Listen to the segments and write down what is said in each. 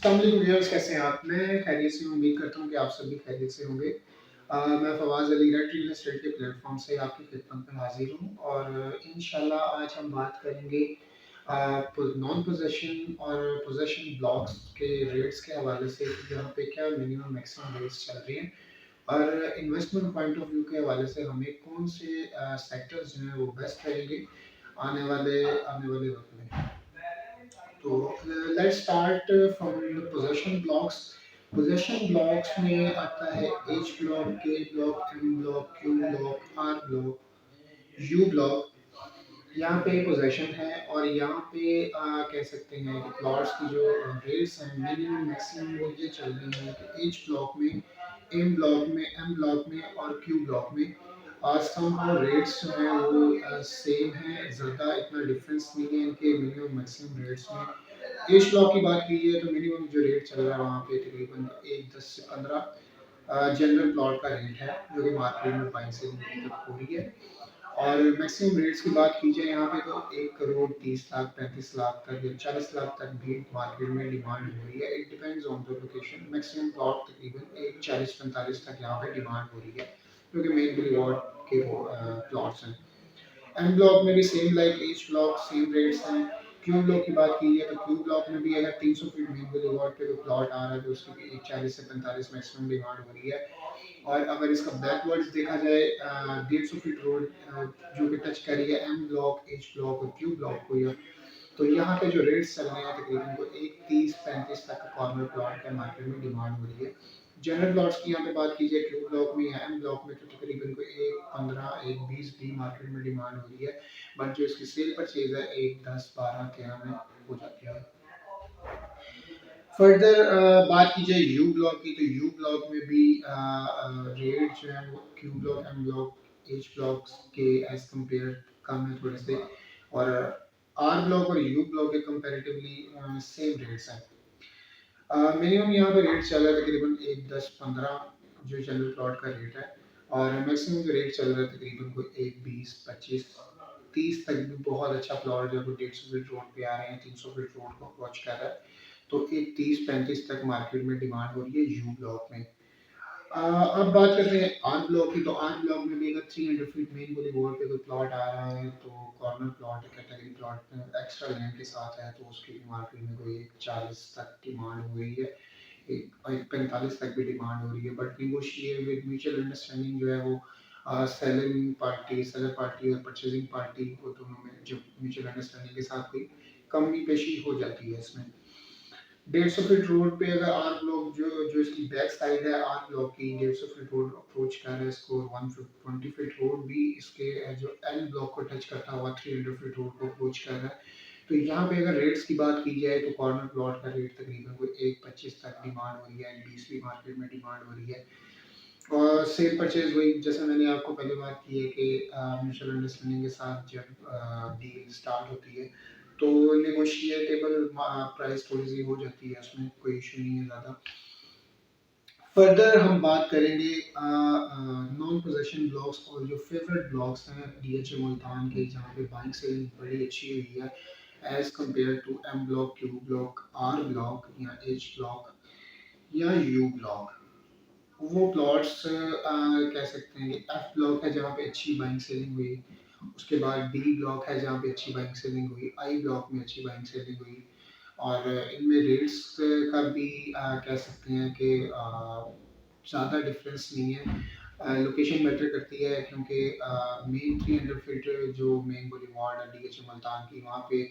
Viewers, कैसे हैं आप? मैं खैरियत से हूँ। उम्मीद करता हूँ कि आप सभी खैरियत से होंगे। मैं फवाज़ अली रेड रियल एस्टेट के प्लेटफॉर्म से आपकी खिदमत में हाजिर हूँ और इंशाल्लाह आज हम बात करेंगे नॉन पोजेशन और पोजेशन ब्लॉक्स के रेट्स के हवाले से कि यहाँ पे क्या मिनिमम मैक्सिमम रेट्स चल रही हैं और इन्वेस्टमेंट पॉइंट ऑफ व्यू के हवाले से हमें कौन से सेक्टर्स जो हैं वो बेस्ट रहेंगे आने वाले वक्त में। तो let's start from the possession blocks. Possession blocks में आता है H block, K block, M block, Q block, R block, U block. यहाँ पे पोजेशन है और यहाँ पे कह सकते हैं कि प्लॉट्स की जो रेट्स हैं मिनिमम मैक्सिमम वो ये चल रही हैं कि एच ब्लॉक में, एम ब्लॉक में, एम ब्लॉक में और क्यू ब्लॉक में समहाउ रेट्स जो हैं वो सेम हैं, ज़्यादा इतना डिफरेंस नहीं है इनके मिनिमम मैक्सिमम रेट्स में। एच ब्लॉक की बात कीजिए तो मिनिमम जो रेट चल रहा है वहाँ पे तकरीबन 1 10 से 15 जनरल प्लॉट का रेट है जो कि मार्केट में 22 से 23 तक हो रही है। और मैक्सिमम रेट्स की बात की जाए यहाँ पे तो 1 करोड़ 30 लाख 35 लाख तक या 40 लाख तक भी मार्केट में डिमांड हो रही है। It depends on the location. Maximum plot तकरीबन 1 40 45 तक यहाँ पे डिमांड हो रही है क्योंकि मेन बिलीवार्ड के प्लॉट्स हैं। एम ब्लॉक में भी same like H block same rates हैं। क्यू ब्लॉक की बात की जाए तो क्यू ब्लॉक में भी अगर 300 फीट मेन बुलेवार्ड पे कोई प्लॉट आ रहा है तो उसकी भी 1 40 से 45 मैक्सिमम डिमांड हो रही है। और अगर इसका बैकवर्ड्स देखा जाए 150 फीट रोड जो कि टच कर रही है एम ब्लॉक, एच ब्लॉक और क्यू ब्लॉक को, या तो यहाँ पे जो रेट्स चल रहे हैं तकरीबन को 1 30 35 तक कॉर्नर प्लॉट का मार्केट में डिमांड हो रही है। जनरल प्लॉट्स की यहाँ पे बात की जाए क्यू ब्लॉक में या एम ब्लॉक में तो तकरीबन को 1 15 1 20 भी मार्केट में डिमांड हो रही है। बट जो इसकी सेल परचेज है 1 10 12 के यहाँ में हो जाती है। फर्दर बात की जाए यू ब्लॉक की तो यू ब्लॉक में भी रेट जो है वो Q block, M block, H block के एज कम्पेयर कम है थोड़े से। और आर ब्लॉक और यू ब्लॉक के कंपैरेटिवली सेम रेट्स हैं। मिनिमम यहाँ पे रेट चल रहा है तकरीबन 1 10 15 जो जनरल प्लॉट का रेट है। और मैक्सिमम जो रेट चल रहा है तकरीबन को 1 20 25 30 तक भी बहुत अच्छा प्लॉट जो 150 फीट रोड पे आ रहे हैं, 300 फीट रोड को अप्रोच कर रहा है तो 1 30 35 तक मार्केट में डिमांड हो रही है यू ब्लॉक में। अब बात करते हैं आर ब्लॉक की तो आर ब्लॉक में भी अगर 300 फीट मेन बोली बोर्ड पे कोई प्लॉट आ रहा है तो corner plot category plot extra land के साथ है तो उसकी भी मार्केट में कोई 1 40 तक डिमांड हो रही है। एक 45 तक भी डिमांड हो रही है। But negotiate with mutual understanding जो है वो सेलर पार्टी और परचेजिंग पार्टी को दोनों में जो म्यूचुअल अंडरस्टैंडिंग के साथ कोई कमी पेशी हो जाती है इसमें। 150 फीट रोड पे अगर आर ब्लॉक जो जो इसकी बैक साइड है आर ब्लॉक की 150 फीट रोड अप्रोच कर रहा है इसको, 120 फीट रोड भी इसके जो एल ब्लॉक को टच करता हुआ 300 फीट रोड को अप्रोच कर रहा है। तो यहाँ पे अगर रेट्स की बात की जाए तो कॉर्नर प्लॉट का रेट तकरीबन कोई 1 25 तक डिमांड हो रही है, 20 भी मार्केट में डिमांड हो रही है। और सेल परचेज वही जैसे मैंने आपको पहले बात की है कि म्यूचुअल अंडरस्टैंडिंग के साथ जब डील स्टार्ट होती है तो नेगोशिएटेबल प्राइस थोड़ी सी हो जाती है, उसमें कोई इशू नहीं है ज़्यादा। फर्दर हम बात करेंगे नॉन पोजेशन ब्लॉक्स और जो फेवरेट ब्लॉक्स हैं डीएचए मुल्तान के जहाँ पे बाइंग सेलिंग बड़ी अच्छी हुई है as compare to M block, Q block, R block या एच ब्लॉक या यू ब्लॉक। वो प्लॉट्स कह सकते हैं कि एफ ब्लॉक है जहाँ पे अच्छी बाइंग सेलिंग हुई, उसके बाद डी ब्लॉक है जहाँ पे अच्छी बाइंग सेलिंग हुई, आई ब्लॉक में अच्छी बाइंग सेलिंग हुई। और इनमें रेट्स का भी कह सकते हैं कि ज़्यादा डिफरेंस नहीं है। लोकेशन मैटर करती है क्योंकि मेन 300 फीट जो मेन बुलेवार्ड है डी एच मुल्तान की वहाँ पे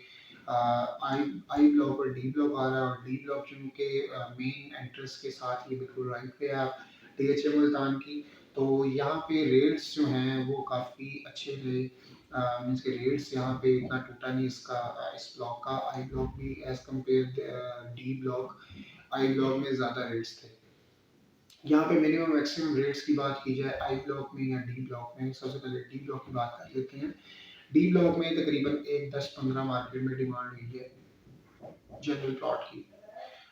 आई आई ब्लॉक और डी ब्लॉक आ रहा है। और डी ब्लॉक चूँकि मेन एंट्रेंस के साथ ही बिल्कुल राइट पे है डी एच मुल्तान की, तो यहाँ पे रेट्स जो हैं वो काफ़ी अच्छे रहे। मीन्स के रेट्स यहाँ पे इतना टूटा नहीं इसका इस ब्लॉक का। आई ब्लॉक भी as compare D block, I block में ज़्यादा रेट्स थे। यहाँ पे मिनिमम मैक्सिमम रेट्स की बात की जाए आई ब्लॉक में या डी ब्लॉक में, सबसे पहले डी ब्लॉक की बात कर लेते हैं। डी ब्लॉक में तकरीबन 1 10 15 मार्केट में डिमांड हुई है जनरल प्लॉट की।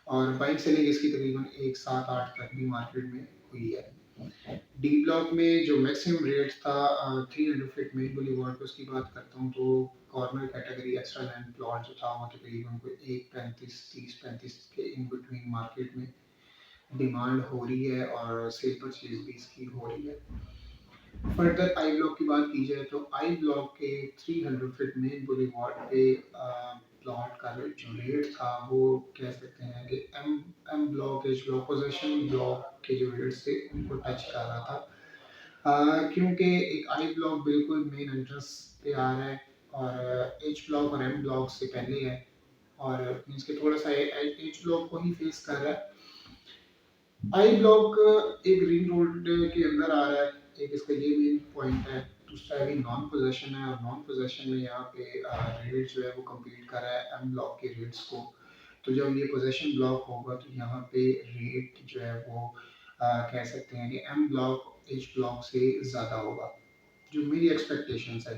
और बाइक सेलिंग इसकी तकरीबन 1 7 8 तक भी मार्केट में हुई है। डी ब्लॉक में जो मैक्सिमम रेट था 300 फीट मेन बुलीवार्ड पे, उसकी बात करता हूँ तो corner category extra land plot जो था वो तकरीबन कोई 1 35 30 35 के इन बिटवीन मार्केट में डिमांड हो रही है और सेल परचेज भी इसकी हो रही है। फर्दर आई ब्लॉक की बात की जाए तो आई ब्लॉक के 300 फीट मेन बुलीवार्ड पे प्लॉट का जो रेट था वो कह सकते हैं कि M M block H block position block के जो रेट्स थे उनको टच कर रहा था। क्योंकि एक आई ब्लॉक बिल्कुल मेन एंट्रेंस पे आ रहा है और एच ब्लॉक और एम ब्लॉक से पहले है और मीन्स के थोड़ा सा एच ब्लॉक को ही फेस कर रहा है। आई ब्लॉक एक रिंग रोड के अंदर आ रहा है, एक इसका ये मेन पॉइंट है। दूसरा भी नॉन पोजेशन है और नॉन पोजेशन में यहाँ पे रेट जो है वो कम्पीट कर रहा है एम ब्लॉक के रेट्स को। तो जब ये पोजेशन ब्लॉक होगा तो यहाँ पे रेट जो है वो कह सकते हैं कि एम ब्लॉक एच ब्लॉक से ज़्यादा होगा, जो मेरी एक्सपेक्टेशंस है।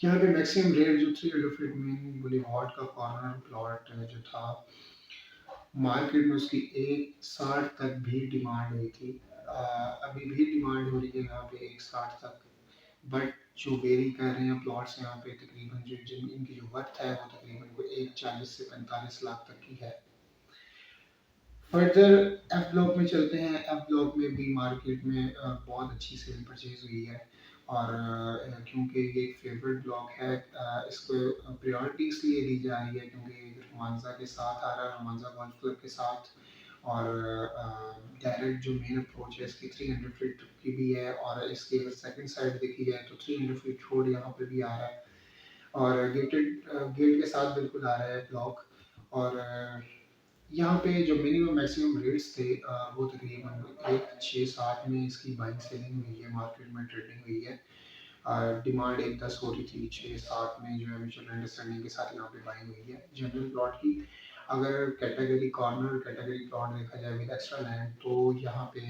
यहाँ पे मैक्सिमम रेट जो 300 फीट में बुलीवार्ड का कॉर्नर प्लॉट जो था मार्केट में उसकी 160 तक भी डिमांड हुई थी। अभी भी डिमांड हो रही है यहाँ पे 160 तक, बट जो वेरी कर रहे हैं प्लॉट्स यहाँ पे तकरीबन जो जिन इनकी जो वर्थ है वो तकरीबन को 140 से 45 लाख तक की है। फर्दर एफ ब्लॉक में चलते हैं। एफ ब्लॉक में भी मार्केट में बहुत अच्छी सेल परचेज हुई है और क्योंकि ये एक फेवरेट ब्लॉक है, इसको प्रायोरिटी इसलिए दी जा रही है क्योंकि रोमांसा के साथ आ रहा है, रोमांसा गोल्फ क्लब के साथ। और डायरेक्ट जो मेन अप्रोच है इसकी 300 फीट की भी है और इसकी अगर सेकंड साइड देखी जाए तो 300 फीट रोड यहाँ पे भी आ रहा है और गेट के साथ बिल्कुल आ रहा है ब्लॉक। और यहाँ पे जो मिनिमम मैक्सिमम रेट्स थे वो तकरीबन 1 6 7 में इसकी बाइंग सेलिंग हुई है, मार्केट में ट्रेडिंग हुई है। डिमांड 1 10 हो रही थी, 6 7 में जो है म्यूचुअल अंडरस्टैंडिंग के साथ यहाँ पे बाइंग हुई है जनरल प्लॉट की। अगर कैटेगरी कॉर्नर कैटेगरी प्लॉट देखा जाए विद एक्स्ट्रा लैंड तो यहाँ पे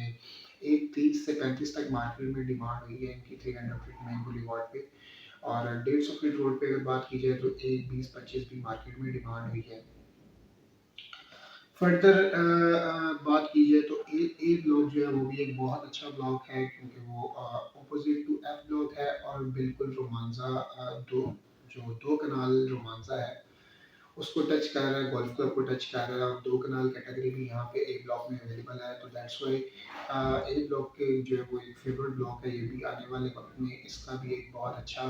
1 30 से 35 तक मार्केट में डिमांड हुई है इनकी 300 फीट मेन बुलीवार्ड पे। और 150 फीट रोड पे अगर बात की जाए तो 1 20 25 भी मार्केट में डिमांड हुई है। फर्दर बात की जाए तो ए ब्लॉक जो है वो भी एक बहुत अच्छा ब्लॉक है क्योंकि वो अपोजिट टू एफ ब्लॉक है और बिल्कुल रोमांसा दो जो दो कनाल रोमांसा है उसको टच कर रहा है, गोल्फ क्लब को टच कर रहा है और दो कनाल कैटेगरी भी यहाँ पे ए ब्लॉक में अवेलेबल है। तो दैट्स वाई ए ब्लॉक के जो है वो एक फेवरेट ब्लॉक है, ये भी आने वाले वक्त में इसका भी एक बहुत अच्छा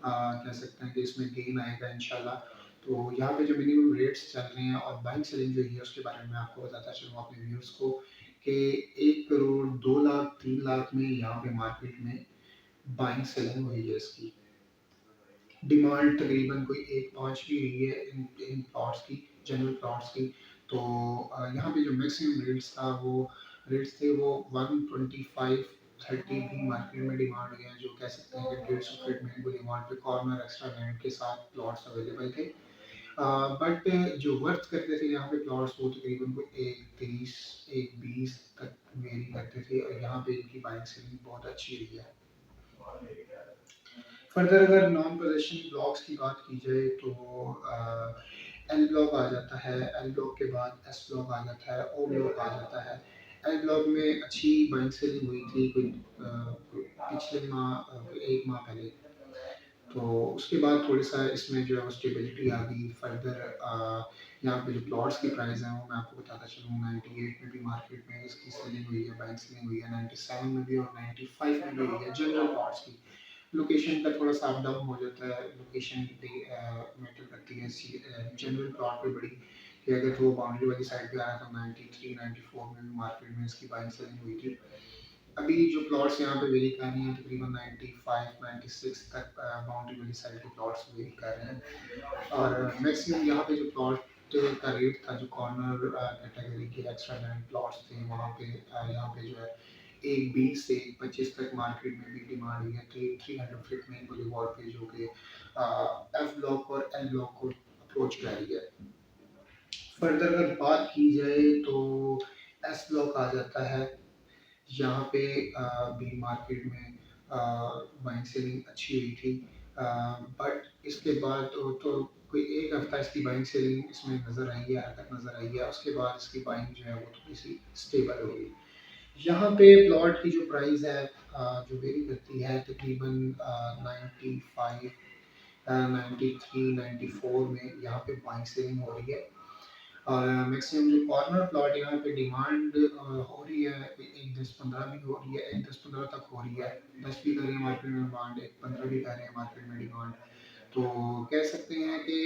कह सकते हैं कि इसमें गेन आएगा इंशाल्लाह। तो यहाँ पे जो मिनिमम रेट्स चल रहे हैं और बाइंग सेलिंग जो है उसके बारे में मैं आपको बताता चलूँ अपने व्यूअर्स को कि 1 करोड़ 2 लाख 3 लाख में यहाँ पे मार्केट में बाइंग सेलिंग हुई है इसकी। डिमांड तकरीबन कोई 1 5 भी रही है इन प्लॉट्स की, जनरल प्लॉट्स की। तो यहाँ पे जो मैक्सिमम रेट्स थे वो 125 30 भी मार्केट में डिमांड हुई है, जो कह सकते हैं कि 150 फीट में बुलीवार्ड पे कॉर्नर एक्स्ट्रा लैंड के साथ प्लॉट्स अवेलेबल थे। बट जो वर्थ करते थे यहाँ पे प्लॉट्स वो तकरीबन को 1 30 1 20 तक वेरी करते थे और यहाँ पे इनकी बाइंग सेलिंग बहुत अच्छी रही है। फर्दर अगर नॉन पोजेशन ब्लॉक्स की बात की जाए तो एल ब्लॉक आ जाता है, एल ब्लॉक के बाद एस ब्लॉक आ जाता है, ओ ब्लॉक आ जाता है। एल ब्लॉक में अच्छी बाइंग सेलिंग हुई थी कोई पिछले माह 1 माह पहले। तो उसके बाद थोड़ा सा इसमें जो है वो स्टेबिलिटी आ गई। फर्दर यहाँ पे जो प्लॉट्स की प्राइस है वो मैं आपको बताता चलूँ। 98 में भी मार्केट में इसकी सेलिंग हुई है, बाइंग सेलिंग हुई है, 97 में भी और 95 में भी हुई है जनरल प्लॉट्स की। लोकेशन का थोड़ा सा अप डाउन हो जाता है, लोकेशन भी मैटर करती है जनरल प्लॉट पे बड़ी कि अगर तो वो बाउंड्री वाली साइड पे आया था 93 94 में भी मार्केट में इसकी बाइंग सेलिंग हुई थी। अभी जो प्लॉट्स यहाँ पे वेरी कर रही हैं तकरीबन 95 96 तक बाउंड्री वाली साइड के प्लॉट्स वेरी कर रहे हैं और मैक्सिमम यहाँ पे जो प्लॉट का रेट था जो कॉर्नर कैटेगरी के एक्स्ट्रा लैंड प्लॉट्स थे वहाँ पे यहाँ पे जो है 1 20 से 1 25 तक मार्केट में भी डिमांड हुई है। 300 फीट में बुलीवार्ड पे जो कि एफ ब्लॉक और एल ब्लॉक को अप्रोच कर रही है। फर्दर अगर बात की जाए तो एस ब्लॉक आ जाता है। यहाँ पे भी मार्केट में बाइंग सेलिंग अच्छी हुई थी, बट इसके बाद तो कोई 1 हफ्ता इसकी बाइंग सेलिंग इसमें नज़र आई है, हरकत नज़र आई है। उसके बाद इसकी बाइंग जो है वो थोड़ी सी स्टेबल हो गई। यहाँ पे प्लॉट की जो प्राइस है जो वेरी करती है तकरीबन 95 93 94 में यहाँ पे बाइंग सेलिंग हो रही है। और मैक्सिमम जो कॉर्नर प्लॉट यहाँ पे डिमांड हो रही है, एक 10-15 भी हो रही है, एक 10-15 तक हो रही है। 10 भी कर रहे हैं मार्केट में डिमांड, एक 15 भी कर रहे हैं मार्केट में डिमांड। तो कह सकते हैं कि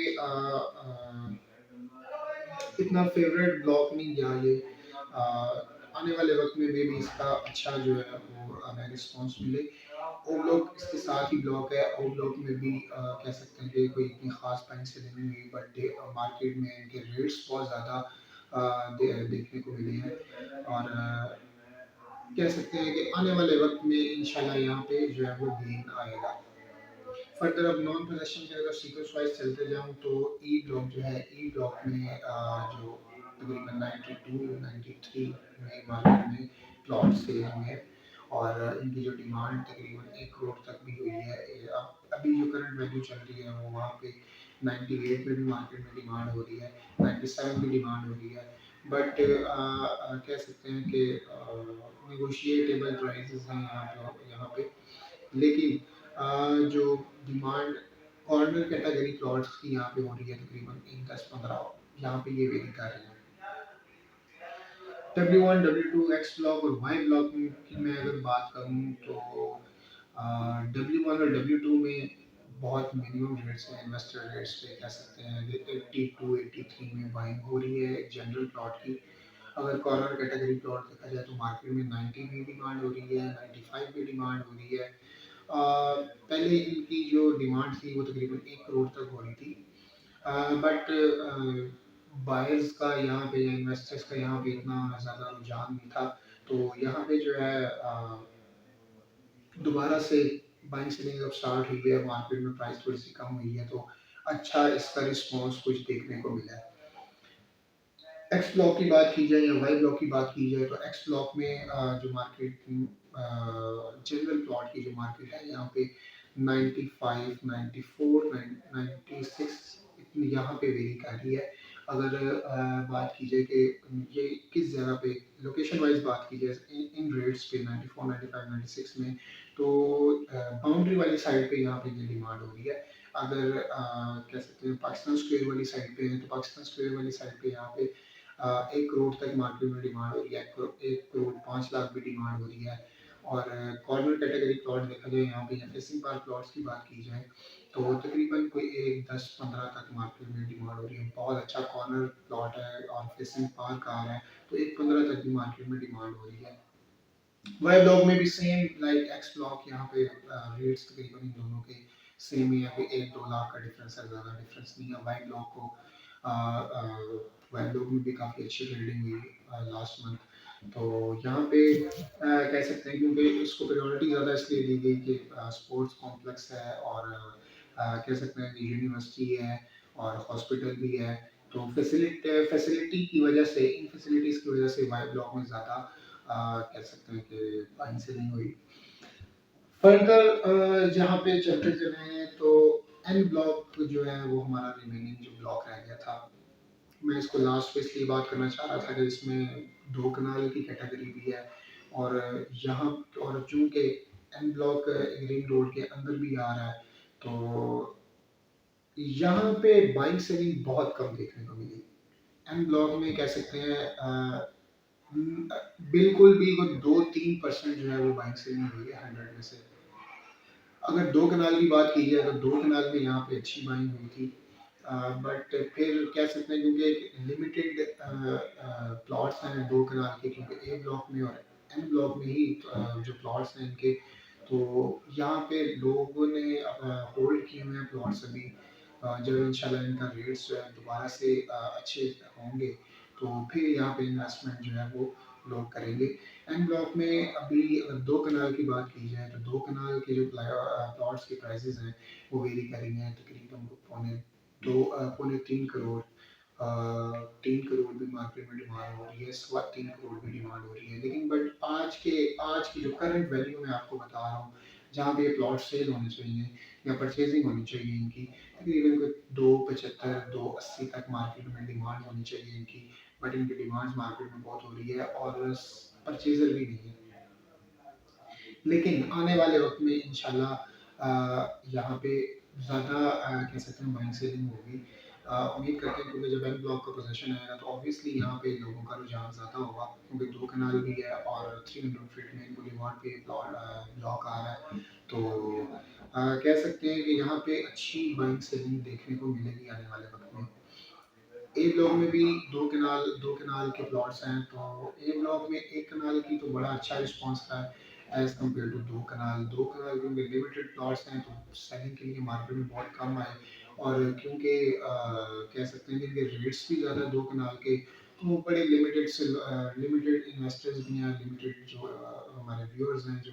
इतना फेवरेट ब्लॉक नहीं गया ये। आने वाले वक्त में भी इसका अच्छा जो है वो हमें रिस्पॉन्स मिले। ओ ब्लॉक इसके साथ ही ब्लॉक है, ओ ब्लॉक में भी कह सकते हैं कि कोई इतनी खास प्राइस सेलिंग नहीं हुई, बट मार्केट में इनके रेट्स बहुत ज़्यादा देखने को मिले हैं। और कह सकते हैं कि आने वाले वक्त में इंशाल्लाह यहाँ पे जो है वो गेन आएगा। फर्दर अब नॉन पोजेशन के अगर सीक्वेंस वाइज चलते जाऊँ तो ई ब्लॉक जो है, ई ब्लॉक में जो तकरीबन 92 93 में मार्केट में प्लॉट सेल हुए हैं। और इनकी जो डिमांड तकरीबन 1 करोड़ तक भी हुई है। अब अभी जो करंट वैल्यू चल रही है वो वहाँ पे 98 में भी मार्केट में डिमांड हो रही है, 97 में डिमांड हो रही है। बट कह सकते हैं कि नेगोशिएटेबल प्राइसेस हैं यहाँ पे। लेकिन जो डिमांड कॉर्नर कैटेगरी प्लॉट्स की यहाँ पे हो रही है तकरीबन एक 10-15 यहाँ पे ये वेरी कर रही है। W1 W2 एक्स ब्लॉक और वाई ब्लॉक की मैं अगर बात करूँ तो W1 और W2 में बहुत मिनिमम रेट्स हैं, इन्वेस्टर रेट्स पे कह सकते हैं कि 82 83 में बाइंग हो रही है एक जनरल प्लॉट की। अगर कॉर्नर कैटेगरी प्लॉट देखा जाए तो मार्केट में 90 भी डिमांड हो रही है, 95 भी डिमांड हो रही है। पहले इनकी जो डिमांड थी वो तकरीबन 1 करोड़ तक हो रही थी। बट बायर्स का यहाँ पे या इन्वेस्टर्स का यहाँ पे इतना ज़्यादा रुझान नहीं था। तो यहाँ पे जो है दोबारा से बाइंग सेलिंग जब स्टार्ट हुई है, मार्केट में प्राइस थोड़ी सी कम हुई है, तो अच्छा इसका रिस्पॉन्स कुछ देखने को मिला है। एक्स ब्लॉक की बात की जाए या वाई ब्लॉक की बात की जाए तो एक्स ब्लॉक में जो मार्केट जनरल प्लॉट की जो मार्केट है यहाँ पे 95 94 96 इतनी यहाँ पे वेरी कर रही है। अगर बात की जाए कि ये किस जगह पे लोकेशन वाइज बात की जाए इन रेट्स पे 94 95 96 में, तो बाउंड्री वाली साइड पे यहाँ पे ये डिमांड हो रही है। अगर कह सकते हैं पाकिस्तान स्क्वायर वाली साइड पे है तो पाकिस्तान स्क्वायर वाली साइड पे यहाँ पे 1 करोड़ तक मार्केट में डिमांड हो रही है, 1 करोड़ 5 लाख भी डिमांड हो रही है। और कॉर्नर कैटेगरी प्लॉट देखा जाए यहाँ पे या फेसिंग पार प्लॉट्स की बात की जाए तो तकरीबन कोई 1 10-15 तक मार्केट में डिमांड हो रही है। बहुत अच्छा कॉर्नर प्लॉट है और फेसिंग पार का आ रहा है, तो 1-15 तक भी मार्केट में डिमांड हो रही है। वाई ब्लॉक में भी सेम लाइक एक्स ब्लॉक यहाँ पे रेट्स तकरीबन इन दोनों के सेम ही है, कोई 1-2 लाख का डिफरेंस है, ज़्यादा डिफरेंस नहीं है। वाई ब्लॉक को वाई ब्लॉक में भी काफ़ी अच्छी ट्रेडिंग हुई लास्ट मंथ। तो यहाँ पे कह सकते हैं क्योंकि इसको प्रायोरिटी ज़्यादा इसलिए दी गई कि स्पोर्ट्स कॉम्प्लेक्स है और कह सकते हैं कि यूनिवर्सिटी है और हॉस्पिटल भी है। तो फैसिलिटी की वजह से, इन फैसिलिटीज़ की वजह से वाई ब्लॉक में ज़्यादा कह सकते हैं कि बाइंग सेलिंग हुई। फर्दर जहाँ पे चलते चले हैं तो एन ब्लॉक जो है वो हमारा रिमेनिंग जो ब्लॉक रह गया था। मैं इसको लास्ट पे इसलिए बात करना चाह रहा था कि इसमें 2 कनाल की कैटेगरी भी है। और यहाँ और चूँकि एन ब्लॉक ग्रीन रोड के अंदर भी आ रहा है, तो यहाँ पे बाइंग सेलिंग बहुत कम देखने को मिली। एन ब्लॉक में कह सकते हैं बिल्कुल भी वो 2-3% जो है वो बाइंग सेलिंग हुई है 100 में से। अगर 2 कनाल की बात की जाए तो 2 कनाल में यहाँ पे अच्छी बाइंग हुई थी। बट फिर कह सकते हैं क्योंकि एक लिमिटेड प्लॉट्स हैं 2 कनाल के, क्योंकि ए ब्लॉक में और एन ब्लॉक में ही जो प्लॉट्स हैं इनके, तो यहाँ पे लोगों ने होल्ड किए हुए हैं प्लॉट्स अभी। जब इंशाल्लाह इनका रेट्स जो है दोबारा से अच्छे होंगे तो फिर यहाँ पे इन्वेस्टमेंट जो है वो लोग करेंगे। एन ब्लॉक में अभी अगर 2 कनाल की बात की जाए तो 2 कनाल के जो प्लॉट्स के प्राइसेस हैं वो वेरी करेंगे हैं तकरीबन पौने 3 करोड़। 3 करोड़ भी मार्केट में डिमांड हो रही है, 3.25 करोड़ भी डिमांड हो रही है। लेकिन बट आज की जो करंट वैल्यू मैं आपको बता रहा हूँ, जहाँ पे ये प्लॉट सेल होने चाहिए या परचेजिंग होनी चाहिए इनकी, तकरीबन कोई 2.75 2.80 तक मार्केट में डिमांड होनी चाहिए इनकी। बट इनकी डिमांड्स मार्केट में बहुत हो रही है और परचेज़र भी नहीं है। लेकिन आने वाले वक़्त में इंशाल्लाह यहाँ पे ज़्यादा कह सकते हैं बाइंग सेलिंग होगी। उम्मीद करते हैं क्योंकि जब एम ब्लॉक का पोज़ीशन आएगा तो ऑब्वियसली यहाँ पे लोगों का रुझान ज़्यादा होगा क्योंकि 2 कनाल भी है और 300 फीट में बुलेवार्ड पे ब्लॉक आ रहा है। तो कह सकते हैं कि यहाँ पे अच्छी बाइंग सेलिंग देखने को मिलेगी आने वाले वक़्त में। ए ब्लॉक में भी 2 कनाल के प्लॉट्स हैं, तो ए ब्लॉक में 1 कनाल की तो बड़ा अच्छा रिस्पॉन्स रहा है एज़ कम्पेयर टू 2 कनाल। 2 कनाल क्योंकि लिमिटेड प्लॉट्स हैं, तो सेलिंग के लिए मार्केट में बहुत कम आए और क्योंकि कह सकते हैं कि इनके रेट्स भी ज़्यादा 2 कनाल के, तो बड़े लिमिटेड इन्वेस्टर्स भी हैं, लिमिटेड जो हमारे व्यूअर्स हैं, जो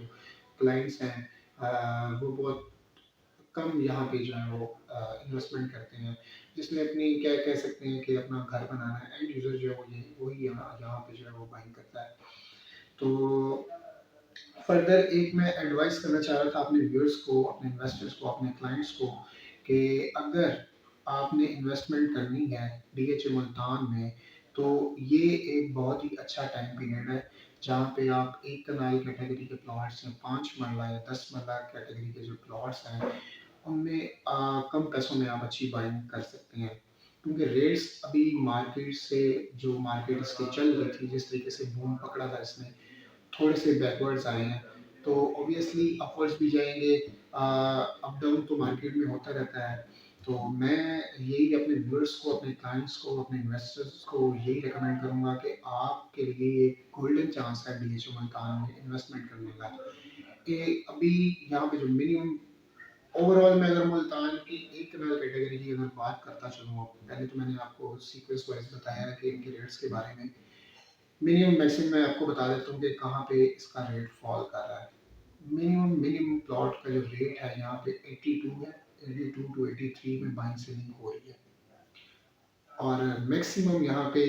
क्लाइंट्स हैं, वो बहुत कम यहाँ पे जो है वो इन्वेस्टमेंट करते हैं, जिसने अपनी क्या कह सकते हैं कि अपना घर बनाना है, एंड यूज़र जो है वो यही वही यहाँ पे जो है वो बाइंग करता है। तो फर्दर एक मैं एडवाइस करना चाह रहा था अपने व्यूअर्स को, अपने इन्वेस्टर्स को, अपने क्लाइंट्स को कि अगर आपने इन्वेस्टमेंट करनी है डीएचए मुल्तान में, तो ये एक बहुत ही अच्छा टाइम पीरियड है जहाँ पे आप एक कनाल कैटेगरी के प्लॉट्स या 5 मरला या 10 मरला कैटेगरी के जो प्लॉट्स हैं उनमें कम पैसों में आप अच्छी बाइंग कर सकते हैं क्योंकि रेट्स अभी मार्केट से जो मार्केट इसकी चल रही थी, जिस तरीके से बूम पकड़ा था इसने, थोड़े से बैकवर्ड्स आए हैं। तो ऑब्वियसली अपवर्ड्स भी जाएंगे, अप डाउन तो मार्केट में होता रहता है। तो मैं यही अपने व्यूअर्स को, अपने क्लाइंट्स को, अपने इन्वेस्टर्स को यही रिकमेंड करूंगा कि आपके लिए एक गोल्डन चांस है डीएचओ मुल्तान में इन्वेस्टमेंट करने का। कि अभी यहाँ पे जो मिनिमम ओवरऑल मैं अगर मुल्तान की एक कनाल कैटेगरी की अगर बात करता चलूँ, पहले तो मैंने आपको सीक्वेंस वाइज बताया है कि इनके रेट्स के बारे में। मिनिमम मैक्सिमम मैं आपको बता देता हूँ कि कहाँ पे इसका रेट फॉल कर रहा है। मिनिमम प्लॉट का जो रेट है यहाँ पे 82 है, 82 टू 83 में बाइंग सेलिंग हो रही है और मैक्सिमम यहाँ पे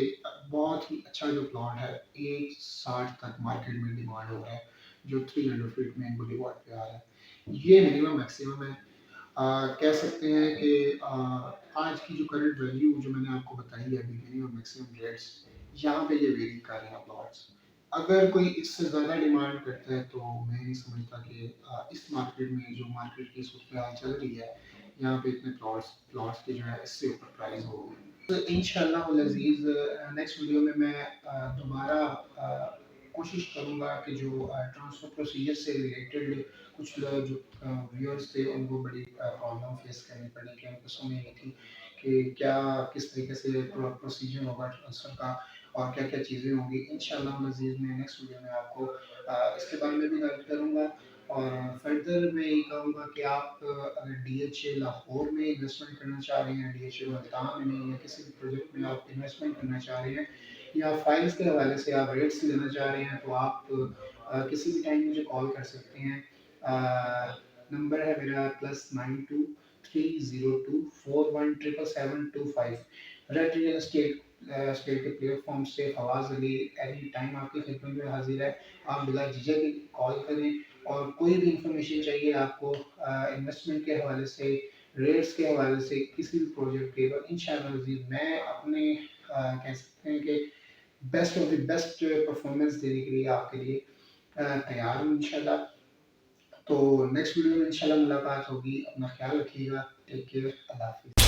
बहुत ही अच्छा जो प्लॉट है 160 तक मार्केट में डिमांड हो रहा है, जो 300 फीट में बुलेवार्ड पे आ रहा है। ये मिनिमम मैक्सिमम है। कह सकते हैं कि आज की जो करंट वैल्यू जो मैंने आपको बताई है अभी मिनिमम मैक्सिमम रेट्स, यहाँ पे ये वेरी कर रहे हैं प्लॉट्स। अगर कोई इससे ज़्यादा डिमांड करता है तो मैं नहीं समझता कि इस मार्केट में जो मार्केट की सूरत हाल चल रही है यहाँ पे इतने प्लॉट्स प्लॉट्स के जो है इससे ऊपर प्राइस होगी। तो इंशाल्लाह अल अज़ीज़ नेक्स्ट वीडियो में मैं दोबारा कोशिश करूँगा कि जो ट्रांसफ़र प्रोसीजर से रिलेटेड कुछ लोग जो व्यूअर्स थे उनको बड़ी प्रॉब्लम फेस करनी पड़ी कि उनको समझ नहीं थी कि क्या किस तरीके से प्रोसीजर होगा ट्रांसफ़र का और क्या-क्या चीज़ें होंगी। इंशाल्लाह मज़ीद मैं नेक्स्ट वीडियो में आपको इसके बारे में भी गाइड करूँगा और फर्दर मैं यही कहूँगा कि आप अगर डीएचए लाहौर में इन्वेस्टमेंट करना चाह रहे हैं, डीएचए मुल्तान में या किसी भी प्रोजेक्ट में आप इन्वेस्टमेंट करना चाह रहे हैं या फाइल्स के हवाले से आप रेट्स लेना चाह रहे हैं, तो आप किसी भी टाइम मुझे कॉल कर सकते हैं। नंबर है मेरा +923024177725। रेड रियल एस्टेट के प्लेटफॉर्म से फवाज अली एनी टाइम आपकी खिदमत में हाजिर है। आप बिला झिझक कॉल करें और कोई भी इंफॉर्मेशन चाहिए आपको इन्वेस्टमेंट के हवाले से, रेट्स के हवाले से, किसी भी प्रोजेक्ट के, तो इंशाल्लाह अज़ीज़ मैं अपने कह सकते हैं कि best of the best performance देने के लिए आपके लिए तैयार हूँ इंशाल्लाह। तो नेक्स्ट वीडियो में इंशाल्लाह मुलाकात होगी। अपना ख्याल रखिएगा। Take care. अल्लाह हाफ़िज़।